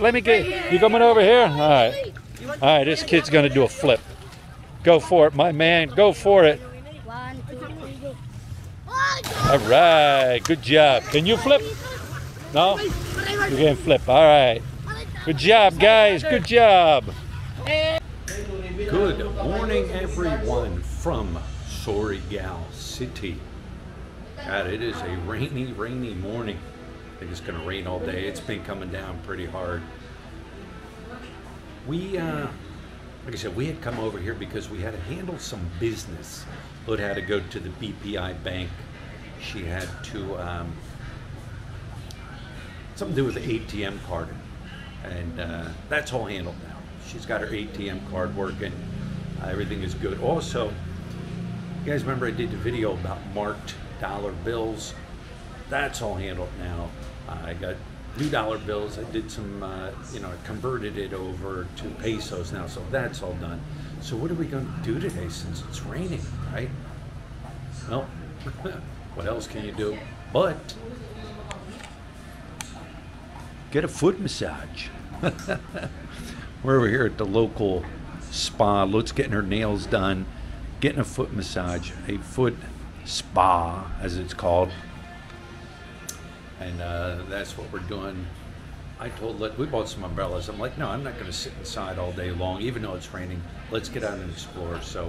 Let me get. You coming over here? All right. All right. This kid's gonna do a flip. Go for it, my man. Go for it. 1, 2, 3, go. All right. Good job. Can you flip? No. You can't flip. All right. Good job, guys. Good job. Good morning, everyone, from Siargao City. God, it is a rainy morning. I think it's going to rain all day. It's been coming down pretty hard. We, like I said, we had come over here because we had to handle some business. Lud had to go to the BPI bank. She had to, something to do with the ATM card. And that's all handled now. She's got her ATM card working. Everything is good. Also, you guys remember I did the video about marked dollar bills? That's all handled now. I got new dollar bills. I did some, you know, I converted it over to pesos now, so that's all done. So what are we going to do today since it's raining, right? Well, what else can you do but get a foot massage? We're over here at the local spa. Lud's getting her nails done, getting a foot massage, a foot spa as it's called. And that's what we're doing. I told Lud, we bought some umbrellas. I'm like, no, I'm not going to sit inside all day long, even though it's raining. Let's get out and explore. So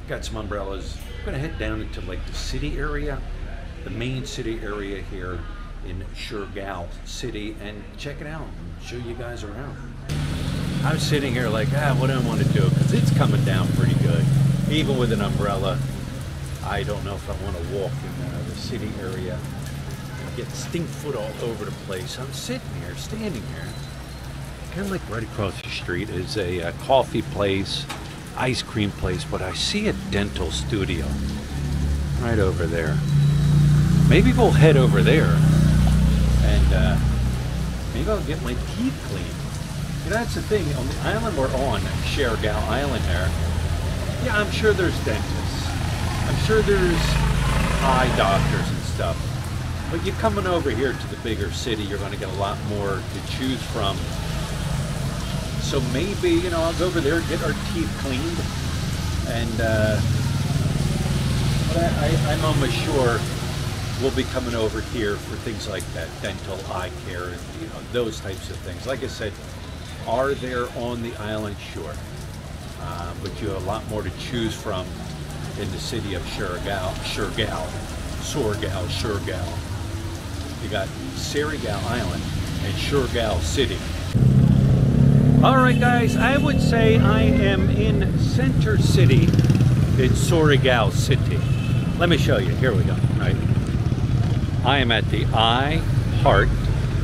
got some umbrellas. I'm going to head down into like the city area, the main city area here in Siargao City, and check it out and show you guys around. I'm sitting here like, what do I want to do? Because it's coming down pretty good. Even with an umbrella, I don't know if I want to walk in the city area and get stink foot all over the place. I'm sitting here, standing here. Kind of like right across the street is a coffee place, ice cream place, but I see a dental studio right over there. Maybe we'll head over there and maybe I'll get my teeth cleaned. You know, that's the thing, on the island we're on, Siargao Island there, yeah, I'm sure there's dentists. I'm sure there's eye doctors and stuff. But you're coming over here to the bigger city, you're going to get a lot more to choose from. So maybe, you know, I'll go over there and get our teeth cleaned. And but I'm almost sure we'll be coming over here for things like that, dental, eye care, and, you know, those types of things. Like I said, are there on the island? Sure. But you have a lot more to choose from in the city of Siargao. You got Siargao Island and Siargao City. All right, guys, I would say I am in Center City in Siargao City. Let me show you. Here we go. Right. I am at the Heart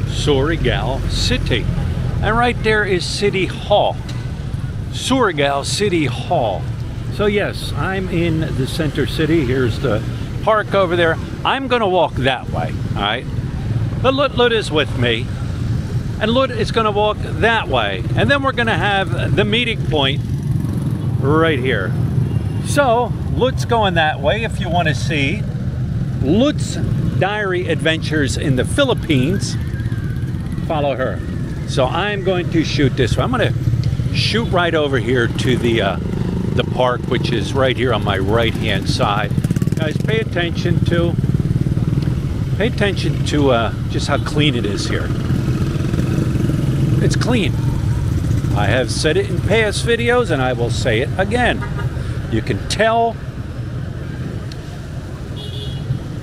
Siargao City. And right there is City Hall, Siargao City Hall. So yes, I'm in the center city. Here's the park over there. I'm gonna walk that way, all right? But Lud is with me, and Lud is gonna walk that way. And then we're gonna have the meeting point right here. So Lud's going that way if you wanna see Lud's diary adventures in the Philippines. Follow her. So I'm going to shoot this way. I'm going to shoot right over here to the park, which is right here on my right-hand side. Guys, pay attention to just how clean it is here. It's clean. I have said it in past videos, and I will say it again. You can tell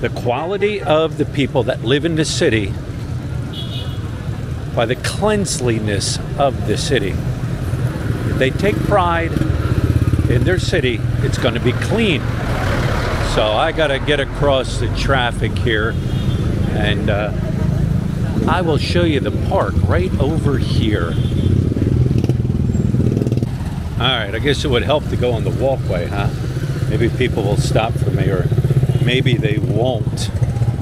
the quality of the people that live in the city by the cleanliness of the city. If they take pride in their city, it's going to be clean. So I got to get across the traffic here, and I will show you the park right over here. All right, I guess it would help to go on the walkway, huh? Maybe people will stop for me, or maybe they won't.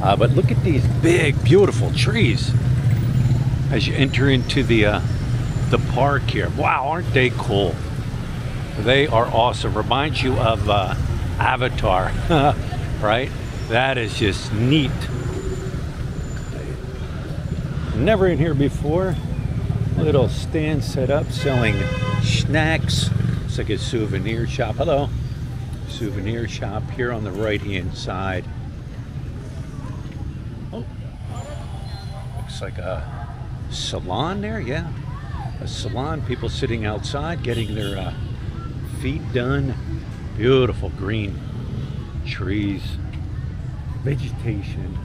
But look at these big, beautiful trees as you enter into the park here. Wow, aren't they cool? They are awesome. Reminds you of Avatar, right? That is just neat. Never in here before. Little stand set up selling snacks. It's like a souvenir shop. Hello. Souvenir shop here on the right-hand side. Oh, looks like a salon there. Yeah, a salon. People sitting outside getting their feet done. Beautiful green trees, vegetation.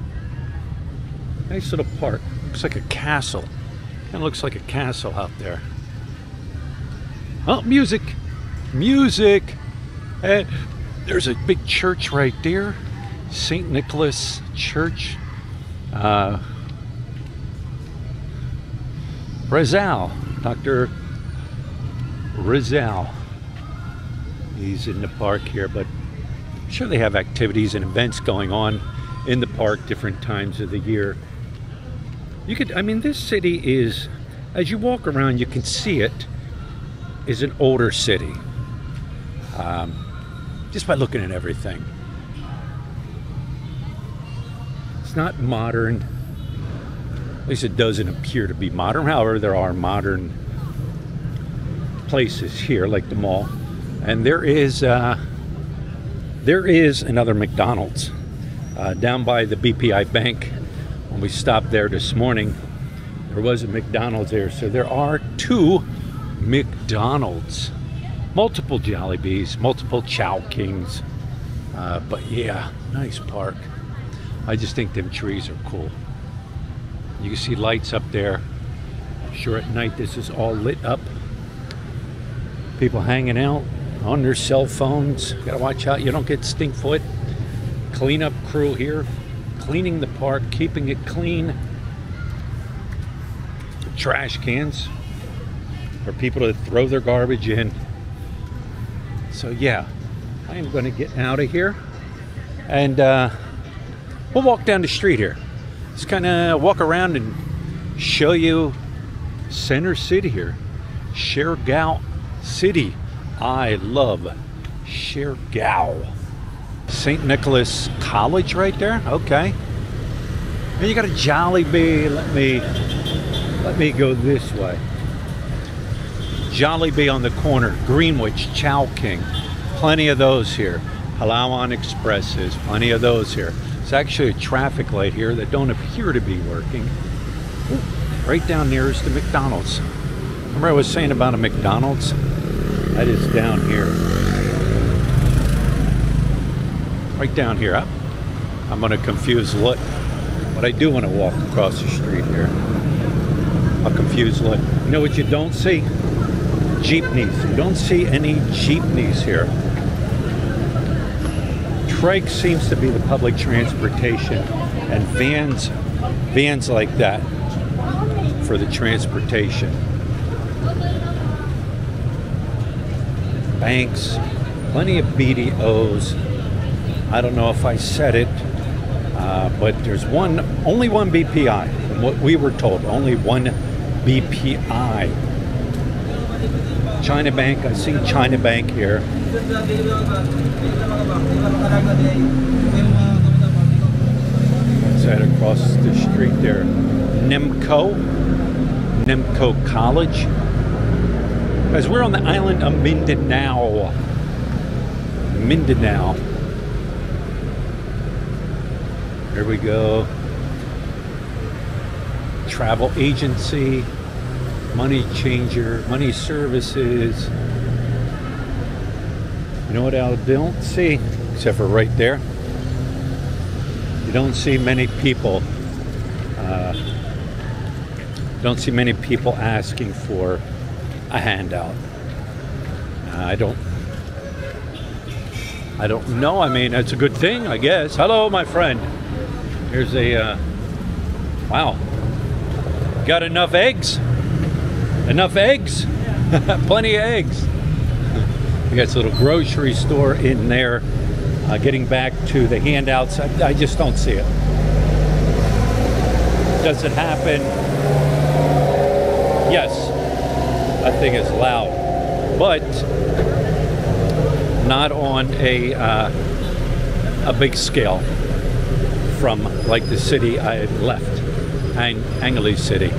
Nice little park. Looks like a castle. Kind of looks like a castle out there. Oh, music! Music! And there's a big church right there. St. Nicholas Church. Rizal. Dr. Rizal. He's in the park here, but I'm sure they have activities and events going on in the park different times of the year. I mean, this city is, as you walk around, you can see it, is an older city. Just by looking at everything. It's not modern. At least it doesn't appear to be modern. However, there are modern places here, like the mall. And there is another McDonald's down by the BPI Bank. When we stopped there this morning, there was a McDonald's there. So there are two McDonald's. Multiple Jollibees, multiple Chow Kings. But yeah, nice park. I just think them trees are cool. You can see lights up there. I'm sure at night this is all lit up. People hanging out on their cell phones. Gotta watch out you don't get stink foot. Cleanup crew here, cleaning the park, keeping it clean. Trash cans for people to throw their garbage in. So yeah, I am going to get out of here, and we'll walk down the street here. Just kind of walk around and show you Center City here. Siargao City. I love Siargao. St. Nicholas College right there. Okay. And you got a Jollibee. Let me go this way. Jollibee on the corner. Greenwich, Chow King. Plenty of those here. Palawan Expresses. Plenty of those here. It's actually a traffic light here that don't appear to be working. Ooh, right down near is the McDonald's. Remember I was saying about a McDonald's? That is down here. Right down here. I'm going to confuse look, but I do want to walk across the street here. I'll confuse look. You know what you don't see? Jeepneys. You don't see any jeepneys here. Trike seems to be the public transportation, and vans like that for the transportation. Banks, plenty of BDOs. I don't know if I said it, but there's only one BPI. From what we were told, only one BPI. China Bank, I see China Bank here. What's that across the street there? Nemco College. Guys, we're on the island of Mindanao. Here we go. Travel agency, money changer, money services. You know what I don't see, except for right there? You don't see many people. Don't see many people asking for a handout. I don't know. I mean, that's a good thing, I guess. Hello, my friend. Here's a wow. Got enough eggs? Enough eggs? Plenty of eggs. We got this little grocery store in there. Getting back to the handouts, I just don't see it. Does it happen? Yes. That thing is loud, but not on a big scale from like the city I had left. Angeles City.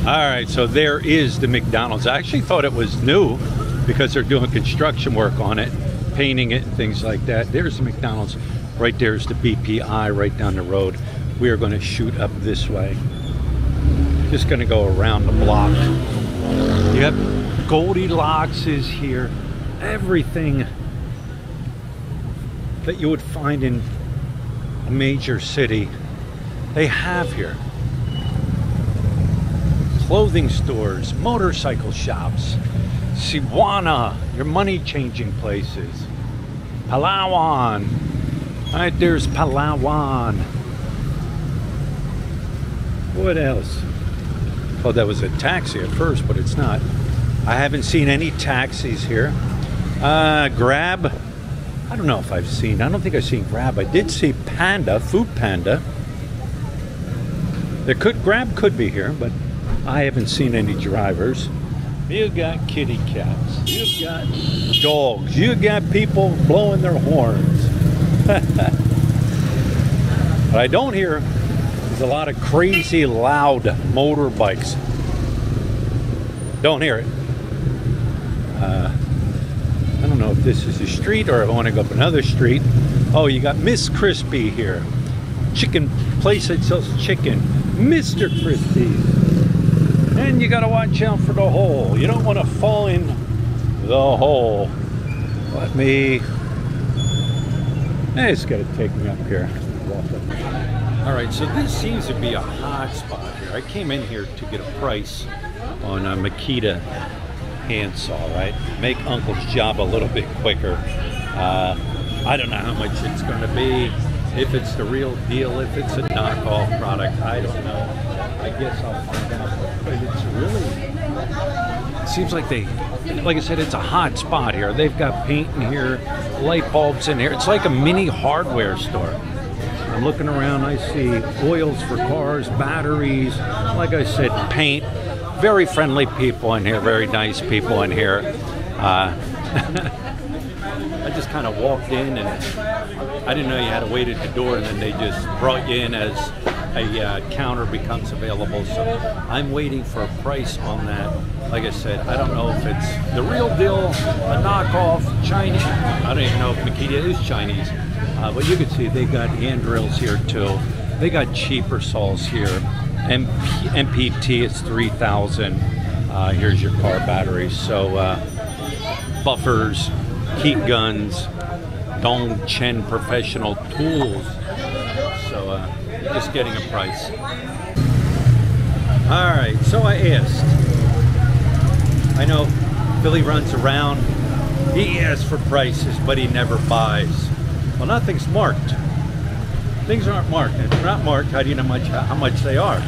All right, so there is the McDonald's. I actually thought it was new because they're doing construction work on it, painting it and things like that. There's the McDonald's. Right there's the BPI right down the road. We are going to shoot up this way. Just going to go around the block. You have Goldilocks is here. Everything that you would find in a major city, they have here. Clothing stores, motorcycle shops, Cebuana, your money changing places, Palawan. All right, there's Palawan. What else? Oh, that was a taxi at first, but it's not. I haven't seen any taxis here. Grab. I don't know if I've seen. I don't think I've seen Grab. I did see Panda, Food Panda. Grab could be here, but I haven't seen any drivers. You got kitty cats. You got dogs. You got people blowing their horns. What I don't hear is a lot of crazy loud motorbikes. Don't hear it. I don't know if this is a street or if I want to go up another street. Oh, you got Miss Crispy here. Chicken place that sells chicken. Mr. Crispy. And you got to watch out for the hole. You don't want to fall in the hole. Let me... It's got to take me up here. All right, so this seems to be a hot spot here. I came in here to get a price on a Makita handsaw, right? Make Uncle's job a little bit quicker. I don't know how much it's going to be, if it's the real deal, if it's a knockoff product, I don't know. I guess I'll find out. But it's really, it seems like like I said, it's a hot spot here. They've got paint in here, light bulbs in here. It's like a mini hardware store. I'm looking around, I see oils for cars, batteries, like I said, paint. Very friendly people in here, very nice people in here. I just kind of walked in and I didn't know you had to wait at the door, and then they just brought you in as a counter becomes available. So I'm waiting for a price on that. Like I said, I don't know if it's the real deal, a knockoff, Chinese. I don't even know if Makita is Chinese. But you can see they got hand drills here too. They got cheaper saws here. MPT is 3,000. Here's your car batteries. So buffers, heat guns, Dong Chen professional tools. So just getting a price. All right, so I asked. I know Billy runs around. He asks for prices, but he never buys. Well, nothing's marked. Things aren't marked. If they're not marked, how do you know how much they are?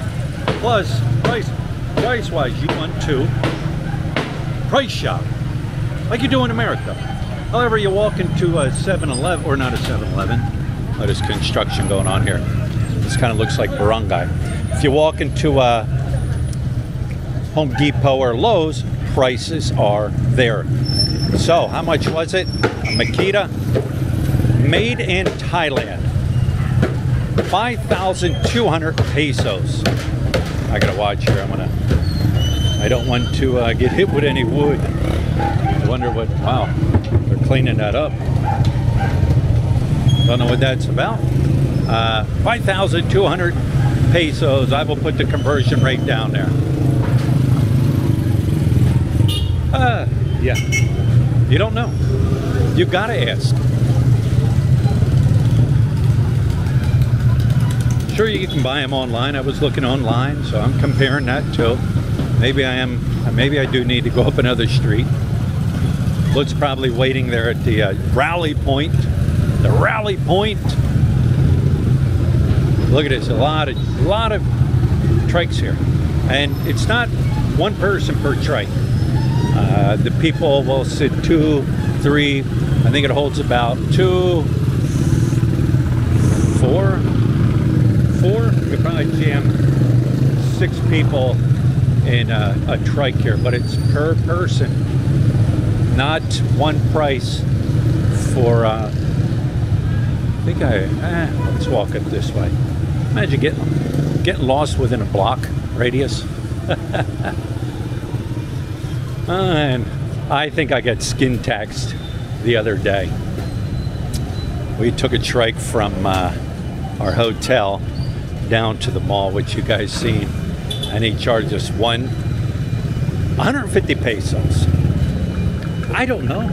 Plus, price-wise, you want to price shop, like you do in America. However, you walk into a 7-Eleven, or not a 7-Eleven. Oh, there's construction going on here. This kind of looks like barangay. If you walk into a Home Depot or Lowe's, prices are there. So, how much was it? A Makita, made in Thailand. 5,200 pesos. I gotta watch here. I don't want to get hit with any wood. I wonder what, wow, they're cleaning that up. Don't know what that's about. 5,200 pesos. I will put the conversion rate down there. Yeah. You don't know. You gotta ask. Sure, you can buy them online. I was looking online, so I'm comparing that too. Maybe I do need to go up another street. Luke's probably waiting there at the rally point. The rally point. Look at this, a lot of trikes here, and it's not one person per trike. The people will sit 2, 3. I think it holds about 2, 4. You could probably jam 6 people in a trike here, but it's per person, not one price for. Let's walk it this way. Imagine getting lost within a block radius. And I think I got skin taxed the other day. We took a trike from our hotel down to the mall, which you guys seen, and he charged us 150 pesos. I don't know.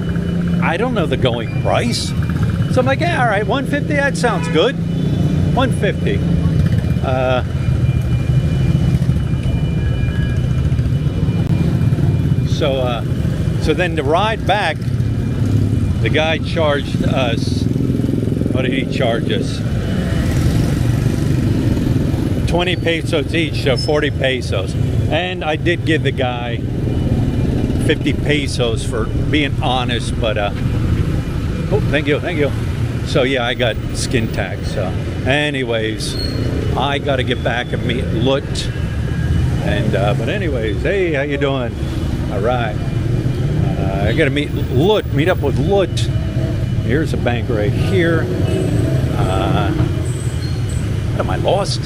I don't know the going price. So I'm like, yeah, all right, 150, that sounds good. 150. So then to ride back, the guy charged us, what did he charge us? 20 pesos each, so 40 pesos. And I did give the guy 50 pesos for being honest, but oh, thank you. So yeah, I got skin tax. So anyways, I got to get back and meet Lut. And but anyways, hey, how you doing? All right, I got to meet up with Lut. Here's a bank right here. Am I lost?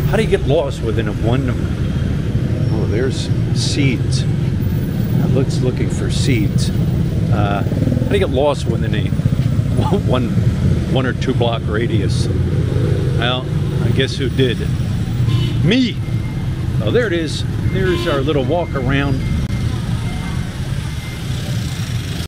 How do you get lost within a one? Oh, there's seeds. Lut's looking for seeds. How do you get lost within a one or two block radius? Well, I guess who did? Me. Oh, there it is. There's our little walk around